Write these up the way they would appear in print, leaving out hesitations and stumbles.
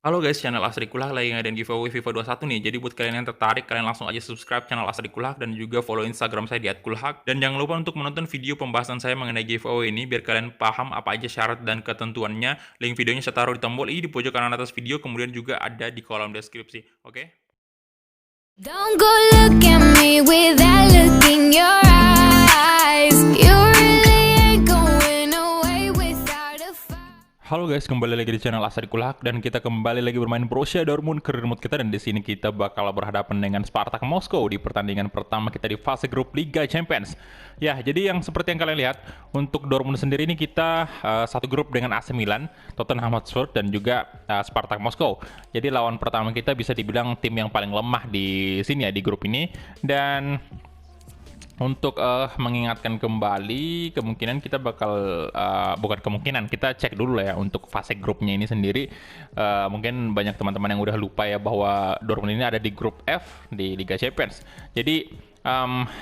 Halo guys, channel Asri Kulak lagi ngadain giveaway FIFA 21 nih. Jadi buat kalian yang tertarik, kalian langsung aja subscribe channel Asri Kulak dan juga follow Instagram saya di @kulhak. Dan jangan lupa untuk menonton video pembahasan saya mengenai giveaway ini biar kalian paham apa aja syarat dan ketentuannya. Link videonya saya taruh di tombol i di pojok kanan atas video, kemudian juga ada di kolom deskripsi. Oke? Don't go look at me with that look in your eyes. You really ain't going away without a fight. Halo guys, kembali lagi di channel Asri Kulak dan kita kembali lagi bermain Borussia Dortmund career mode kita, dan di sini kita bakal berhadapan dengan Spartak Moskow di pertandingan pertama kita di fase grup Liga Champions. Ya, jadi yang seperti yang kalian lihat untuk Dortmund sendiri ini kita satu grup dengan AC Milan, Tottenham Hotspur dan juga Spartak Moskow. Jadi lawan pertama kita bisa dibilang tim yang paling lemah di sini ya, di grup ini. Dan untuk mengingatkan kembali, kemungkinan kita bakal bukan kemungkinan, kita cek dulu lah ya untuk fase grupnya ini sendiri. Mungkin banyak teman-teman yang udah lupa ya bahwa Dortmund ini ada di grup F di Liga Champions. Jadi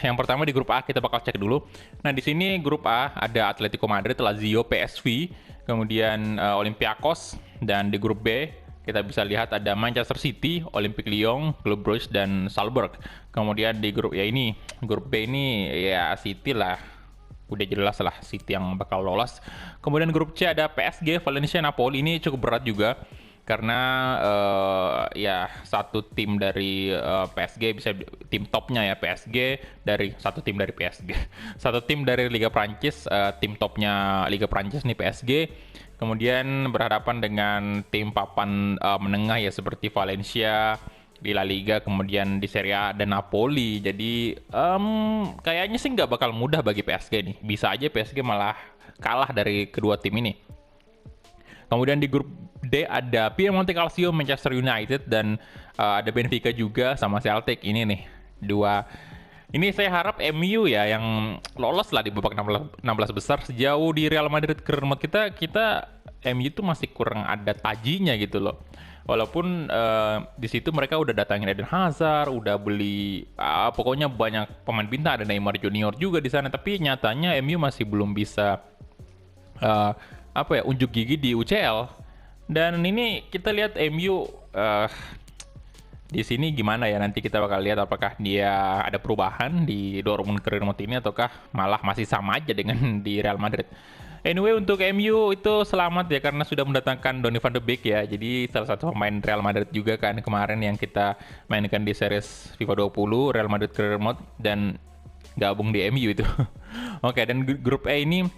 yang pertama di grup A kita bakal cek dulu. Nah, di sini grup A ada Atletico Madrid, Lazio, PSV, kemudian Olympiakos, dan di grup B kita bisa lihat ada Manchester City, Olympique Lyon, Club Brugge, dan Salzburg. Kemudian di grup ya ini, grup B ini ya City lah. Udah jelas lah City yang bakal lolos. Kemudian grup C ada PSG, Valencia, Napoli. Ini cukup berat juga karena ya satu tim dari PSG bisa tim topnya ya PSG dari satu tim dari PSG. Satu tim dari Liga Prancis, tim topnya Liga Prancis nih PSG. Kemudian berhadapan dengan tim papan menengah ya seperti Valencia di La Liga, kemudian di Serie A dan Napoli. Jadi kayaknya sih nggak bakal mudah bagi PSG nih. Bisa aja PSG malah kalah dari kedua tim ini. Kemudian di grup D ada Piemonte Calcio, Manchester United, dan ada Benfica juga sama Celtic. Ini nih dua. Ini saya harap MU ya yang lolos lah di babak 16 besar. Sejauh di Real Madrid career mode kita MU tuh masih kurang ada tajinya gitu loh. Walaupun di situ mereka udah datangin Eden Hazard, udah beli pokoknya banyak pemain bintang, ada Neymar Junior juga di sana, tapi nyatanya MU masih belum bisa unjuk gigi di UCL. Dan ini kita lihat MU di sini gimana ya, nanti kita bakal lihat apakah dia ada perubahan di Dortmund career mode ini ataukah malah masih sama aja dengan di Real Madrid. Anyway, untuk MU itu selamat ya karena sudah mendatangkan Donny van de Beek ya. Jadi salah satu pemain Real Madrid juga kan kemarin yang kita mainkan di series FIFA 20 Real Madrid career mode dan gabung di MU itu. Oke, dan grup A ini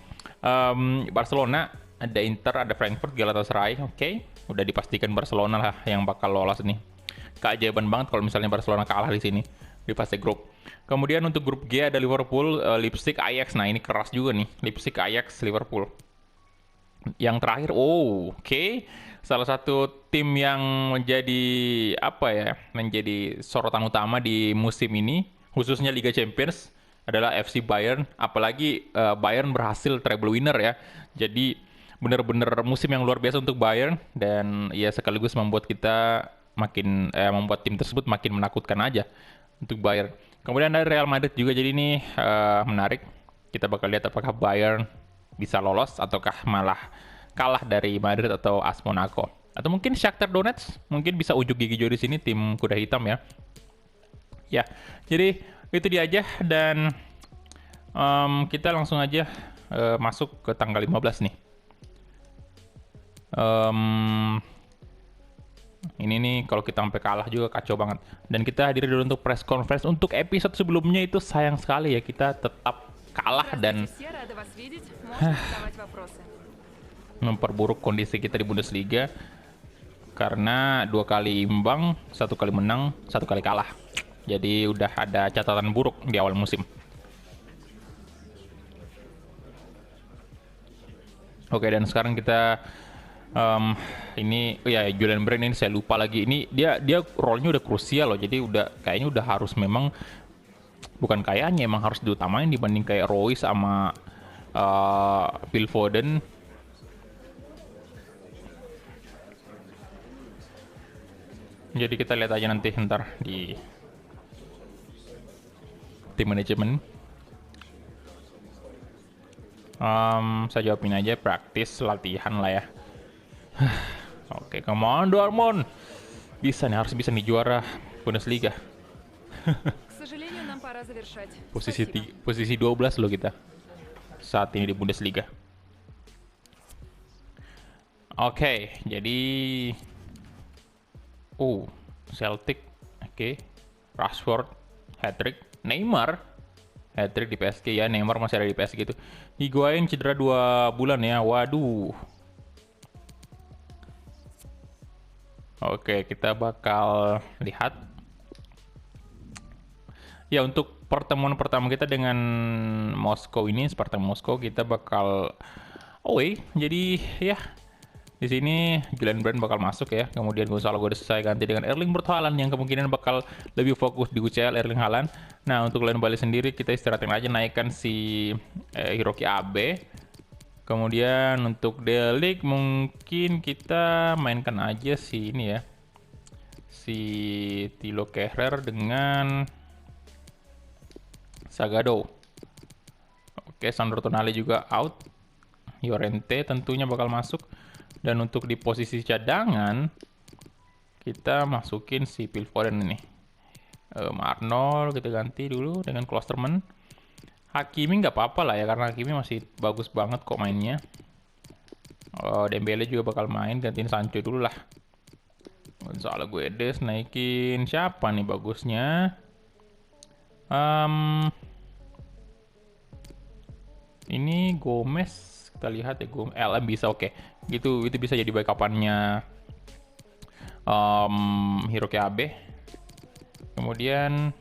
Barcelona, ada Inter, ada Frankfurt, Galatasaray. Oke, udah dipastikan Barcelona lah yang bakal lolos nih. Keajaiban banget kalau misalnya Barcelona kalah di sini di fase grup. Kemudian untuk grup G ada Liverpool, Leipzig, Ajax. Nah, ini keras juga nih. Leipzig, Ajax, Liverpool. Yang terakhir, salah satu tim yang menjadi menjadi sorotan utama di musim ini, khususnya Liga Champions, adalah FC Bayern. Apalagi Bayern berhasil treble winner ya. Jadi benar-benar musim yang luar biasa untuk Bayern, dan ya sekaligus membuat kita membuat tim tersebut makin menakutkan aja untuk Bayern. Kemudian ada Real Madrid juga, jadi ini menarik. Kita bakal lihat apakah Bayern bisa lolos ataukah malah kalah dari Madrid atau AS Monaco. Atau mungkin Shakhtar Donetsk mungkin bisa ujuk gigi juga di sini, tim kuda hitam ya. Ya, jadi itu dia aja, dan kita langsung aja masuk ke tanggal 15 nih. Ini nih kalau kita sampai kalah juga kacau banget. Dan kita hadir dulu untuk press conference. Untuk episode sebelumnya itu sayang sekali ya kita tetap kalah dan memperburuk kondisi kita di Bundesliga karena 2 kali imbang, 1 kali menang, 1 kali kalah. Jadi udah ada catatan buruk di awal musim. Oke, dan sekarang kita ini Julian Brand ini saya lupa lagi. Ini dia role-nya udah krusial loh. Jadi kayaknya udah harus memang emang harus diutamain dibanding kayak Royce sama Phil Foden. Jadi kita lihat aja nanti ntar di tim manajemen. Saya jawabin aja praktis latihan lah ya. Oke, come on Dortmund. Bisa nih, harus bisa nih juara Bundesliga. К сожалению, нам пора завершать. Спасибо. Posisi 12 loh kita saat ini di Bundesliga. Oke, jadi Celtic, oke. Rashford, hat-trick. Neymar, hat-trick di PSG ya. Neymar masih ada di PSG gitu. Higuain cedera 2 bulan ya. Waduh. Oke, kita bakal lihat. Ya, untuk pertemuan pertama kita dengan Moskow ini, Spartak Moskow, kita bakal away. Jadi ya, di sini Julian Brandt bakal masuk ya. Kemudian Gonzalo Guedes saya ganti dengan Erling Braut Haaland yang kemungkinan bakal lebih fokus di UCL Erling Haaland. Nah, untuk Lane Bali sendiri kita istirahatin aja, naikkan si Hiroki Abe. Kemudian untuk De Ligt mungkin kita mainkan aja si ini ya. Si Thilo Kehrer dengan Sagado. Oke, Sandro Tonali juga out. Llorente tentunya bakal masuk. Dan untuk di posisi cadangan, kita masukin si Phil Foden ini. Arnold kita ganti dulu dengan Klosterman. Hakimi nggak apa-apa lah ya, karena Hakimi masih bagus banget kok mainnya. Dembele juga bakal main, gantiin Sancho dulu lah. Gonzalo Guedes naikin siapa nih bagusnya? Ini Gomez. Kita lihat ya, LM bisa, oke. Gitu, itu bisa jadi backup-annya Hiroki Abe. Kemudian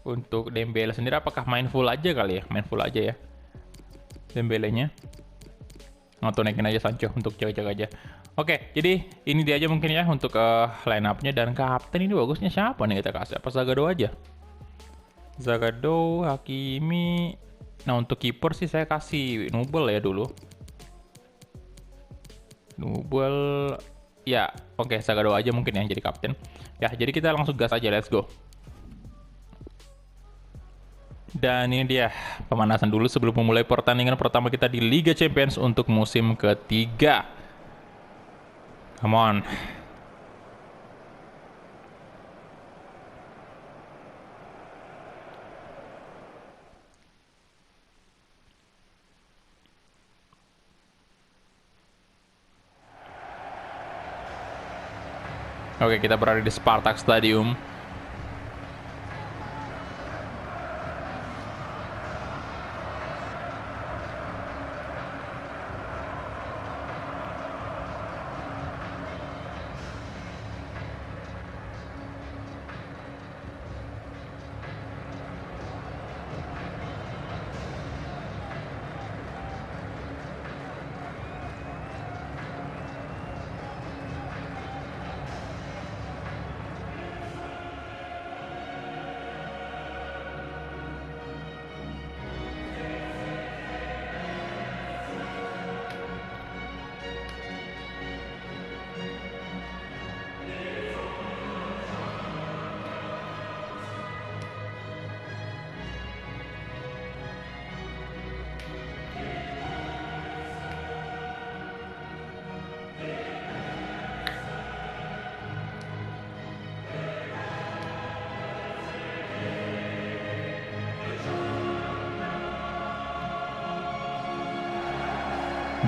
untuk Dembele sendiri apakah main full aja kali ya? Main full aja ya Dembele-nya. Atau naikin aja Sancho untuk jaga-jaga aja. Oke, jadi ini dia aja mungkin ya untuk line up-nya. Dan kapten ini bagusnya siapa nih kita kasih? Apa Zagadou aja? Zagadou, Hakimi. Nah, untuk kiper sih saya kasih Nubel ya dulu. Nubel, ya oke, Zagadou aja mungkin yang jadi kapten. Ya, jadi kita langsung gas aja, let's go. Dan ini dia pemanasan dulu sebelum memulai pertandingan pertama kita di Liga Champions untuk musim ketiga. Come on. Oke, kita berada di Spartak Stadium.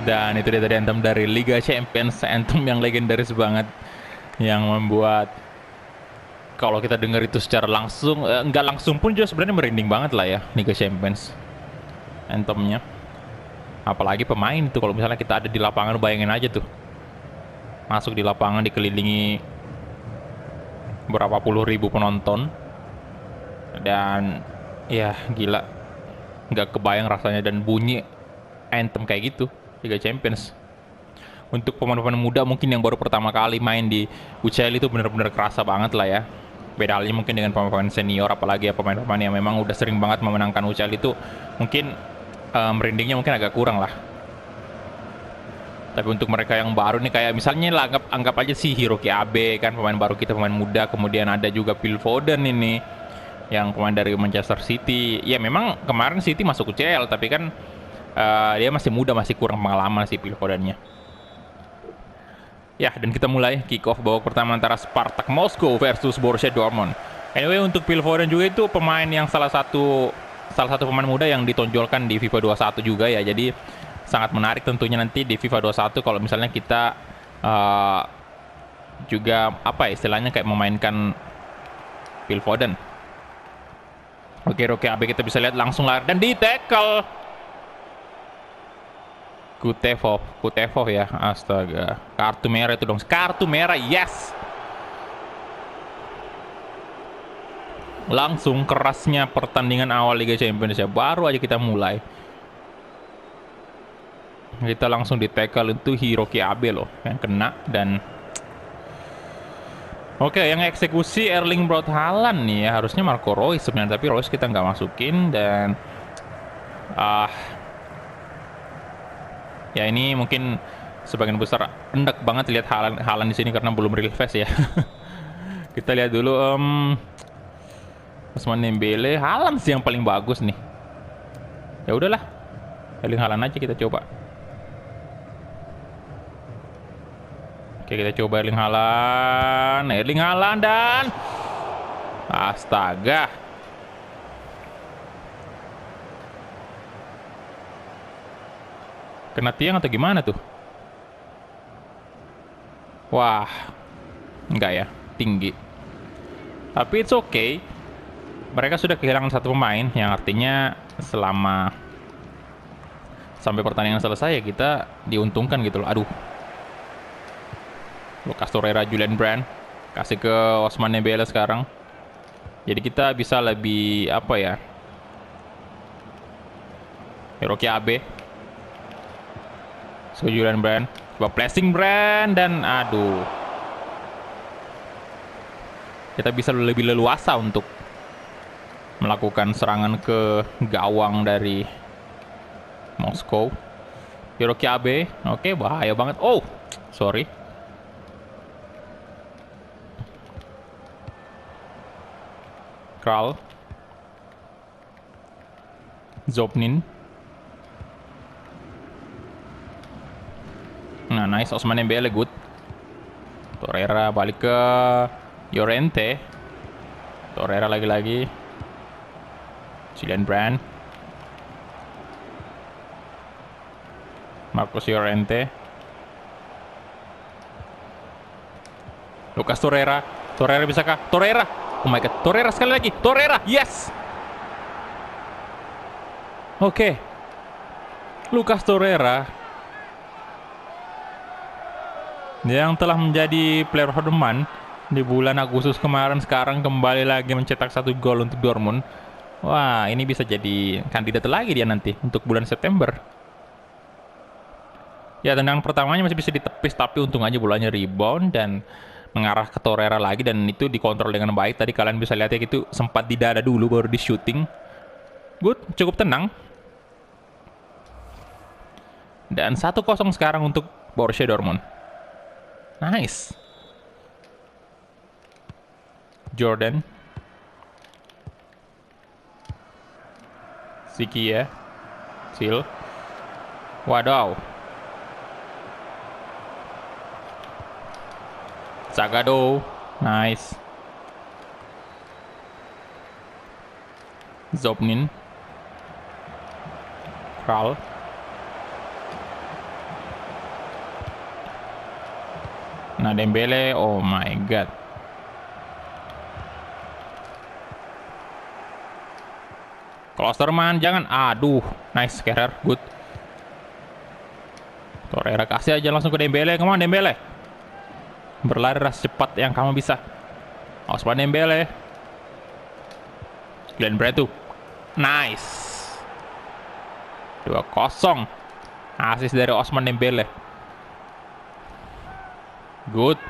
Dan itu dia tadi anthem dari Liga Champions, anthem yang legendaris banget, yang membuat kalau kita dengar itu secara langsung, nggak langsung pun juga sebenarnya merinding banget lah ya Liga Champions anthemnya. Apalagi pemain tuh, kalau misalnya kita ada di lapangan, bayangin aja tuh masuk di lapangan dikelilingi berapa puluh ribu penonton, dan ya gila, nggak kebayang rasanya dan bunyi anthem kayak gitu Liga Champions. Untuk pemain-pemain muda mungkin yang baru pertama kali main di UCL itu benar-benar kerasa banget lah ya. Beda halnya mungkin dengan pemain-pemain senior, apalagi ya pemain-pemain yang memang udah sering banget memenangkan UCL itu, mungkin merindingnya mungkin agak kurang lah. Tapi untuk mereka yang baru nih, kayak misalnya lah, anggap aja si Hiroki Abe kan, pemain baru kita, pemain muda. Kemudian ada juga Phil Foden ini yang pemain dari Manchester City. Ya memang kemarin City masuk UCL, tapi kan dia masih muda, masih kurang pengalaman sih Phil Fodennya. Ya, dan kita mulai kick off babak pertama antara Spartak Moskow versus Borussia Dortmund. Anyway, untuk Phil Foden juga itu pemain yang salah satu pemain muda yang ditonjolkan di FIFA 21 juga ya. Jadi sangat menarik tentunya nanti di FIFA 21 kalau misalnya kita juga apa ya, istilahnya kayak memainkan Phil Foden. Oke, Rocky Abe kita bisa lihat langsung lari dan di tackle. Kutevov ya, astaga. Kartu merah itu dong, kartu merah, yes. Langsung kerasnya pertandingan awal Liga Champions ya, baru aja kita mulai. Kita langsung di tackle itu Hiroki Abe loh, yang kena dan... Oke, yang eksekusi Erling Braut Haaland nih ya, harusnya Marco Reus sebenarnya, tapi Reus kita nggak masukin dan... Ya ini mungkin sebagian besar hendak banget lihat Haaland di sini karena belum real face ya. Kita lihat dulu Ousmane Dembele, Haaland sih yang paling bagus nih. Ya udahlah, Erling Haaland aja kita coba. Oke, kita coba Erling Haaland dan astaga. Kena tiang atau gimana tuh? Wah, enggak ya, tinggi. Tapi it's okay. Mereka sudah kehilangan satu pemain, yang artinya sampai pertandingan selesai ya kita diuntungkan gitu loh. Aduh. Lucas Torreira, Julian Brand kasih ke Ousmane Dembele sekarang. Jadi kita bisa lebih apa ya? Hiroki Abe. Julian Brand, coba pressing Brand dan aduh. Kita bisa lebih leluasa untuk melakukan serangan ke gawang dari Moskow. Hiroki Abe, oke, bahaya banget. Oh, sorry. Kral, Zobnin. Nah, nice, Ousmane Dembele, good. Torreira balik ke Llorente. Torreira lagi-lagi. Julian Brand. Marcos Llorente. Lucas Torreira. Torreira bisakah? Torreira. Oh my god, Torreira sekali lagi. Torreira, yes. Oke. Lucas Torreira yang telah menjadi player of the month di bulan Agustus kemarin, sekarang kembali lagi mencetak 1 gol untuk Dortmund. Wah, ini bisa jadi kandidat lagi dia nanti untuk bulan September. Ya, tendangan pertamanya masih bisa ditepis, tapi untung aja bolanya rebound dan mengarah ke Torreira lagi, dan itu dikontrol dengan baik. Tadi kalian bisa lihat ya, itu sempat di dada dulu baru di shooting. Good, cukup tenang. Dan 1-0 sekarang untuk Borussia Dortmund. Nice. Jordan. Siki ya. Sil. Wadaw. Sagado. Nice. Zobnin. Kral. Nah, Dembele, oh my god. Klosterman, jangan. Aduh, nice carrier, good. Torreira kasih aja langsung ke Dembele. Come on, Dembele. Berlari cepat yang kamu bisa. Ousmane Dembele. Glenn Brand tuh. Nice. 2-0. Asis dari Ousmane Dembele. Good.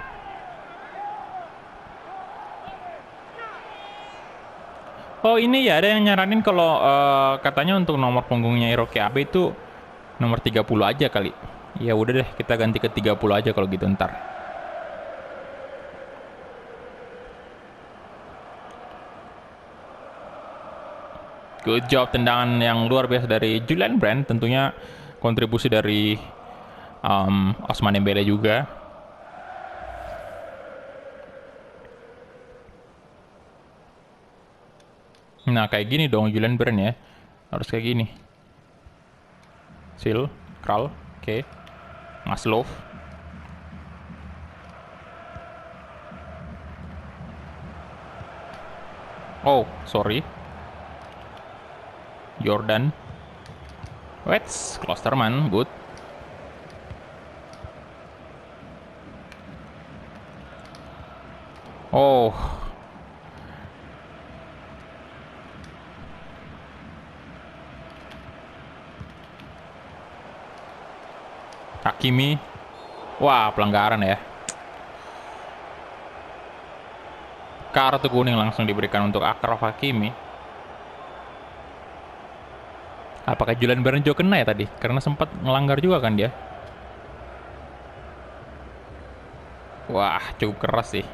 Oh, ini ya ada yang nyaranin kalau katanya untuk nomor punggungnya Hiroki Abe itu nomor 30 aja kali. Ya udah deh, kita ganti ke 30 aja kalau gitu ntar. Good job, tendangan yang luar biasa dari Julian Brand. Tentunya kontribusi dari Ousmane Dembele juga. Nah, kayak gini dong Julian Brand ya. Harus kayak gini. Sil, Kral, oke. Maslov. Oh, sorry. Jordan. Wets, Klosterman, good. Oh. Hakimi. Wah, pelanggaran ya. Kartu kuning langsung diberikan untuk Achraf Hakimi. Apakah Julian Barnes juga kena ya tadi? Karena sempat ngelanggar juga kan dia. Wah, cukup keras sih.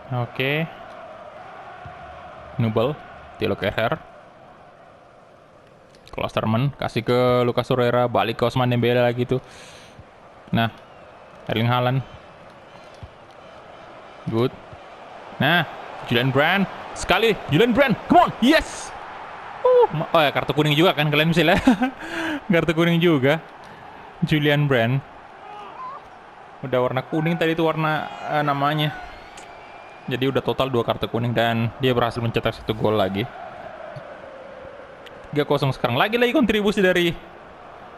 Oke. Nubel, Thilo Kehrer. Klosterman kasih ke Lucas Torreira, balik ke Ousmane Dembele lagi tuh. Nah, Erling Haaland. Good. Nah, Julian Brand. Sekali, Julian Brand. Come on, yes. Oh ya, kartu kuning juga kan kalian bisa lihat. Kartu kuning juga. Julian Brand. Udah warna kuning tadi itu warna namanya. Jadi udah total 2 kartu kuning dan dia berhasil mencetak 1 gol lagi. 3-0 sekarang. Lagi-lagi kontribusi dari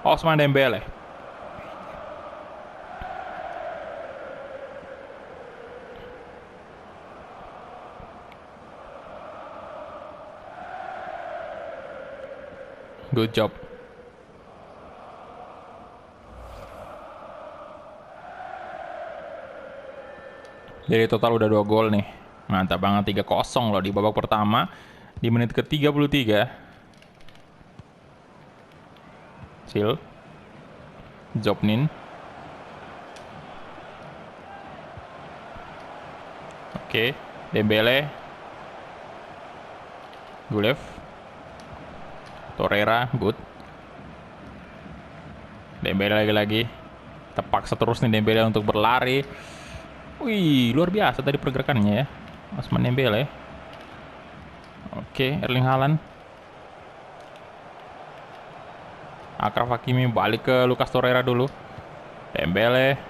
Ousmane Dembele. Good job. Jadi total udah 2 gol nih. Mantap banget, 3-0 loh di babak pertama. Di menit ke-33. Sil. Jobnin. Oke. Dembele. Gulev. Torreira, good. Dembele lagi-lagi. Terpaksa terus nih Dembele untuk berlari. Wih, luar biasa tadi pergerakannya ya. Ousmane Dembele. Oke, Erling Haaland. Achraf Hakimi balik ke Lucas Torreira dulu. Dembele.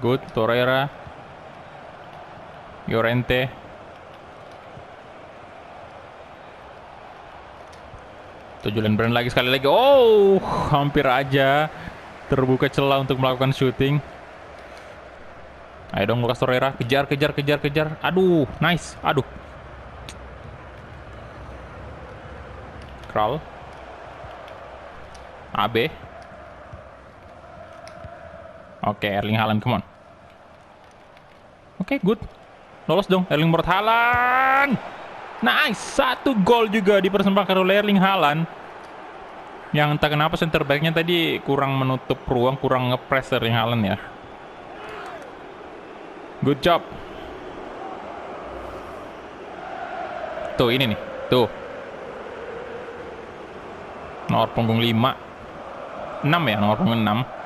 Good, Torreira. Llorente. Julian Brand lagi sekali lagi. Oh, hampir aja terbuka celah untuk melakukan shooting. Ayo dong Lucas Torreira, kejar. Aduh, nice. Aduh. Kral. AB. Oke, Erling Haaland, come on. Oke, good. Lolos dong, Erling Braut Haaland. Nice, 1 gol juga dipersembahkan oleh Erling Haaland. Yang entah kenapa center back-nya tadi kurang menutup ruang, kurang nge-press Erling Haaland ya. Good job. Tuh, ini nih. Tuh. Nomor punggung 5. 6 ya, nomor punggung 6.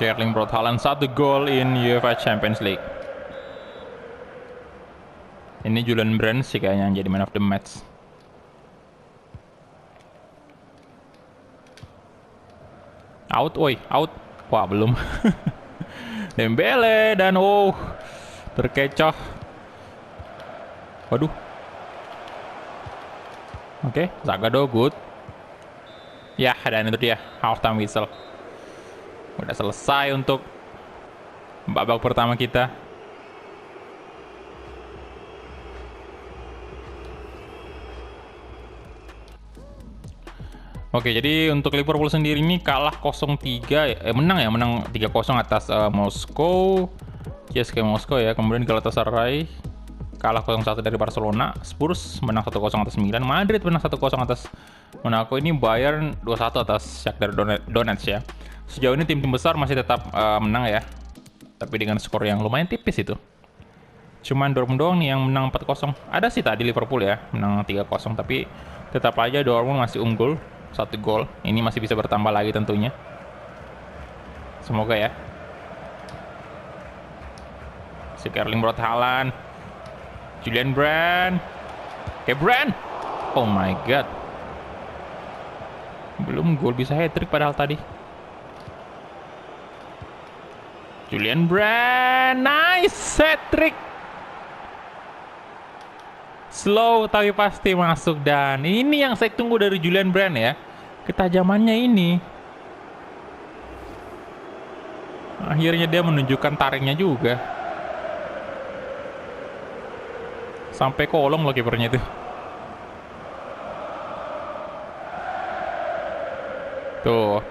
Erling Braut Haaland 1 gol in UEFA Champions League. Ini Julian Brand sih kayaknya yang jadi man of the match. Out, woi, out. Wah, belum. Dembele dan terkecoh. Waduh. Oke, Zagadou good. Ya, dan itu dia half time whistle. Udah selesai untuk babak pertama kita. Oke, jadi untuk Liverpool sendiri ini kalah 0-3, menang 3-0 atas Moskow. CSKA Moskow ya. Kemudian Galatasaray kalah 0-1 dari Barcelona. Spurs menang 1-0 atas Milan. Madrid menang 1-0 atas Monaco ini Bayern 2-1 atas Shakhtar Donetsk ya. Sejauh ini tim-tim besar masih tetap menang ya. Tapi dengan skor yang lumayan tipis itu. Cuman Dortmund doang nih yang menang 4-0. Ada sih tadi Liverpool ya, menang 3-0. Tapi tetap aja Dortmund masih unggul 1 gol. Ini masih bisa bertambah lagi tentunya. Semoga ya. Si Erling Braut Haaland, Julian Brand, Brand. Oh my god. Belum gol bisa hat-trick padahal tadi. Julian Brand, nice hat-trick. Slow tapi pasti masuk, dan ini yang saya tunggu dari Julian Brand ya. Ketajamannya ini. Akhirnya dia menunjukkan taringnya juga. Sampai kolong loh kipernya itu. Tuh.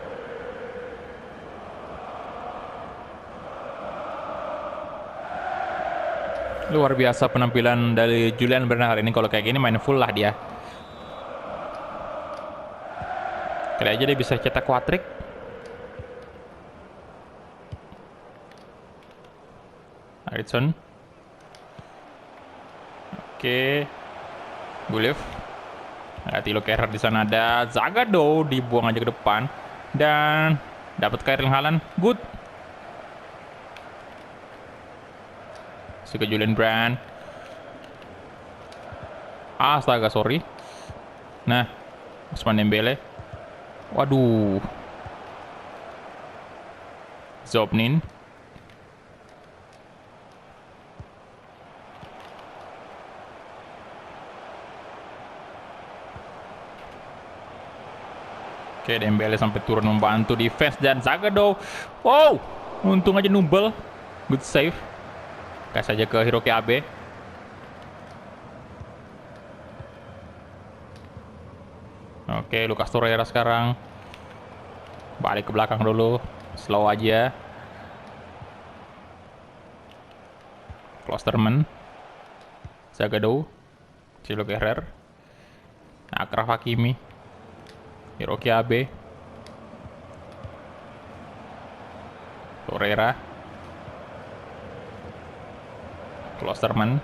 Luar biasa penampilan dari Julian Brand hari ini. Kalau kayak gini main full lah dia. Kali aja dia bisa cetak hat-trick. Harrison. Oke. Gulev. Ada Thilo Kehrer di sana, ada Zagadou dibuang aja ke depan dan dapat Erling Haaland. Good. Ke Julian Brand. Astaga, sorry. Nah, Ousmane Dembele. Waduh. Zobnin. Oke, Dembele sampai turun membantu defense dan Zagadou. Wow, untung aja Nubel. Good save. Kasih aja ke Hiroki Abe. Oke, Lucas Torreira sekarang. Balik ke belakang dulu. Slow aja. Klosterman. Zagadou. Thilo Kehrer. Achraf Hakimi. Hiroki Abe. Torreira. Klosterman.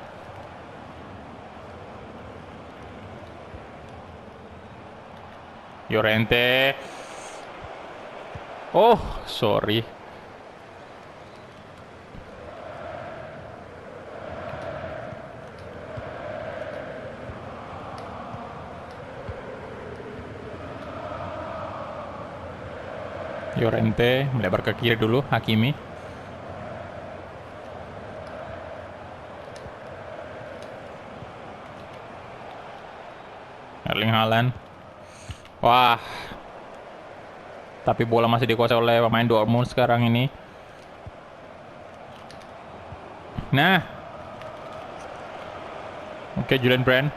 Llorente. Oh, sorry. Llorente melebar ke kiri dulu, Hakimi. Erling Haaland. Wah. Tapi bola masih dikuasai oleh pemain Dortmund sekarang ini. Nah. Oke, Julian Brand.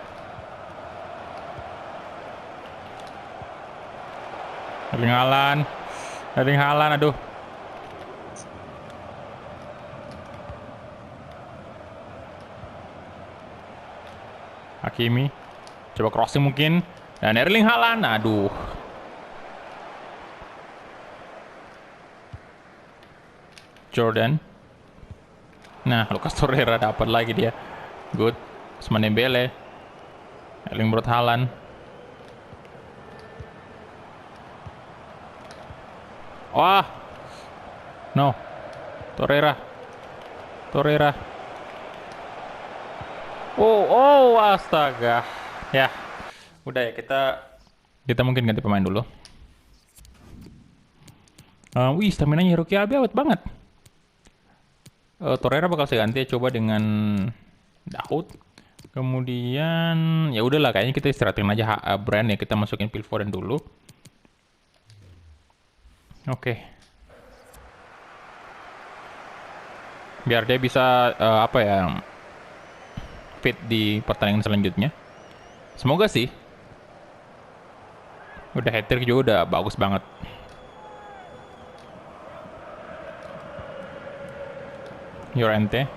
Erling Haaland. Erling Haaland, aduh. Hakimi. Coba crossing mungkin. Dan Erling Haaland. Aduh. Jordan. Nah, Lucas Torreira dapat lagi dia. Good. Ousmane Dembele. Erling Braut Haaland. Wah. No. Torreira. Torreira. Oh, astaga. Ya, udah ya, kita mungkin ganti pemain dulu. Wih, stamina-nya Hiroki Abe awet banget. Torreira bakal saya ganti, coba dengan Dahoud. Kemudian ya udahlah, kayaknya kita istirahatin aja Brand ya, kita masukin Phil Foden dulu. Oke. Biar dia bisa fit di pertandingan selanjutnya. Semoga sih. Udah hat-trick juga udah bagus banget. Llorente.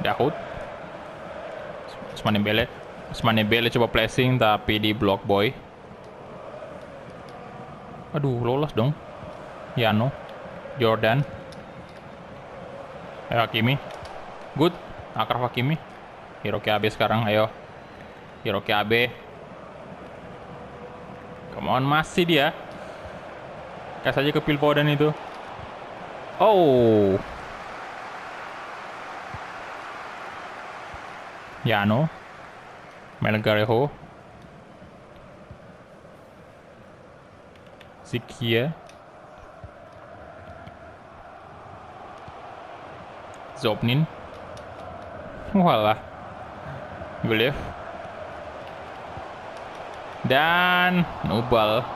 Dahoud. Ousmane Dembele coba pressing tapi di block boy. Aduh, lolos dong. Yano, Jordan, Hakimi, good. Akraf Hakimi, Hiroki Abe sekarang, ayo. Hiroki Abe. Come on, masih dia. Kasih aja ke Phil Foden itu. Oh. Yano, Melgarejo, Zikia, Zobnin, walah, Gulev, dan Nubal.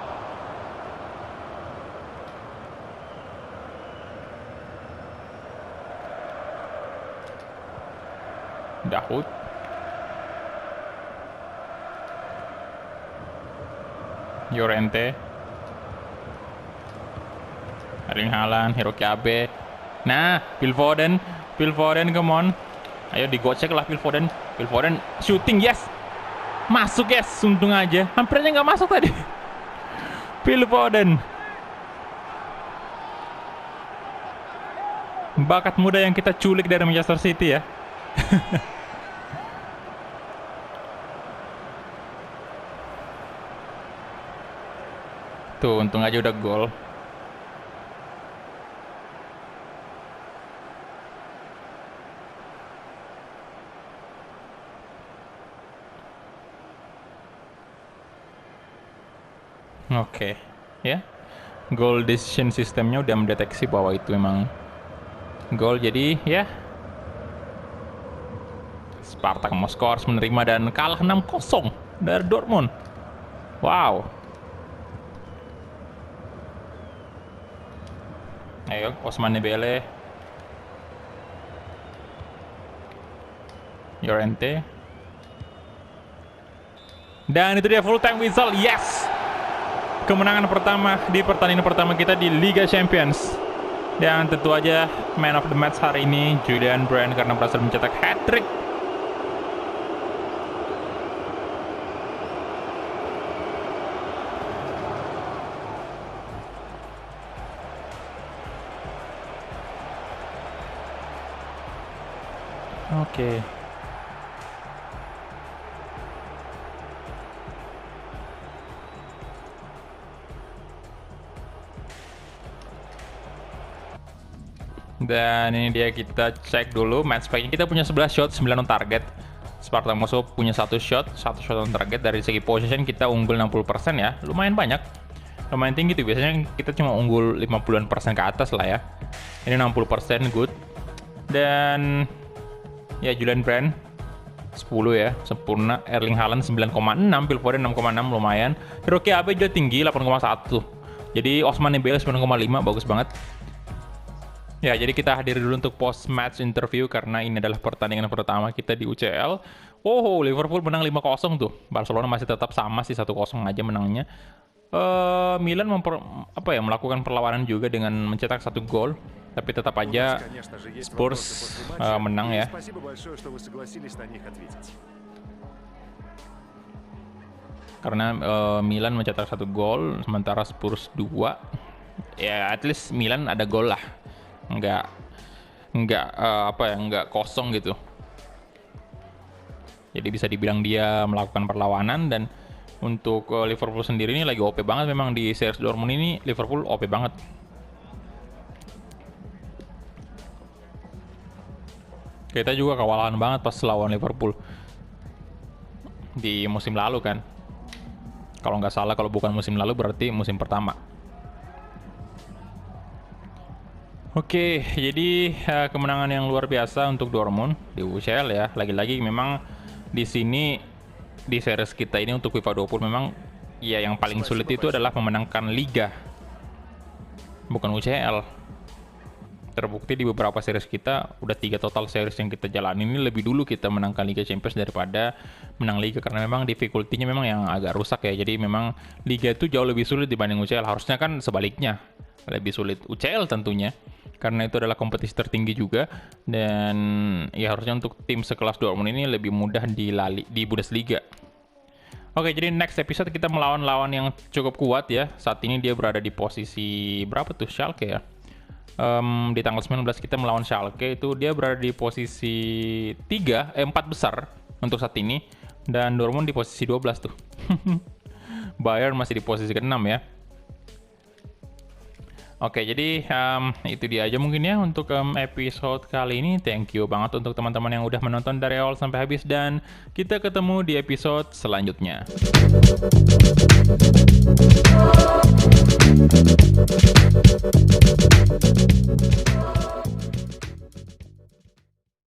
Dahoud, Llorente, Erling Haaland, Hiroki Abe. Nah, Phil Foden, come on. Ayo digocek lah Phil Foden. Phil Foden shooting, yes. Masuk, yes. Untung aja. Hampir aja nggak masuk tadi. Phil Foden. Bakat muda yang kita culik dari Manchester City ya. Tuh, untung aja udah gol. Oke, ya. Goal decision sistemnya udah mendeteksi bahwa itu memang gol, jadi ya. Spartak Moskow harus menerima dan kalah 6-0 dari Dortmund. Wow. Ayo, Ousmane Dembele, Llorente. Dan itu dia full time whistle, yes! Kemenangan pertama di pertandingan pertama kita di Liga Champions. Dan tentu aja man of the match hari ini Julian Brand karena berhasil mencetak hat-trick. Oke. Dan ini dia, kita cek dulu match pack-nya. Kita punya 11 shot, 9 on target. Spartak Moskow punya 1 shot on target. Dari segi possession kita unggul 60% ya. Lumayan banyak. Lumayan tinggi tuh. Biasanya kita cuma unggul 50% ke atas lah ya. Ini 60% good. Dan ya Julian Brand 10 ya, sempurna. Erling Haaland 9,6, Phil Foden 6,6, lumayan. Hiroki Abe juga tinggi 8,1. Jadi Ousmane Dembele 9,5, bagus banget. Ya, jadi kita hadir dulu untuk post match interview karena ini adalah pertandingan pertama kita di UCL. Oh, Liverpool menang 5-0 tuh. Barcelona masih tetap sama sih, 1-0 aja menangnya. Milan melakukan perlawanan juga dengan mencetak 1 gol, tapi tetap aja Spurs menang ya. Karena Milan mencetak 1 gol, sementara Spurs 2. Ya, at least Milan ada gol lah. Nggak kosong gitu. Jadi bisa dibilang dia melakukan perlawanan. Dan untuk Liverpool sendiri ini lagi OP banget memang di series Dortmund ini. Liverpool OP banget. Kita juga kewalahan banget pas lawan Liverpool di musim lalu kan. Kalau nggak salah, kalau bukan musim lalu berarti musim pertama. Oke, jadi kemenangan yang luar biasa untuk Dortmund di UCL ya. Lagi-lagi memang di sini di series kita ini untuk FIFA 20 memang ya yang paling sulit itu adalah memenangkan Liga, bukan UCL. Terbukti di beberapa series kita, udah 3 total series yang kita jalani ini lebih dulu kita menangkan Liga Champions daripada menang Liga, karena memang difficulty-nya memang yang agak rusak ya. Jadi memang Liga itu jauh lebih sulit dibanding UCL. Harusnya kan sebaliknya, lebih sulit UCL tentunya, karena itu adalah kompetisi tertinggi juga. Dan ya harusnya untuk tim sekelas Dortmund ini lebih mudah di Bundesliga. Oke, jadi next episode kita melawan lawan yang cukup kuat ya. Saat ini dia berada di posisi berapa tuh? Schalke ya. Di tanggal 19 kita melawan Schalke, itu dia berada di posisi 4 besar untuk saat ini, dan Dortmund di posisi 12 tuh. Bayern masih di posisi ke-6 ya. Oke, jadi itu dia aja mungkin ya untuk episode kali ini. Thank you banget untuk teman-teman yang udah menonton dari awal sampai habis, dan kita ketemu di episode selanjutnya.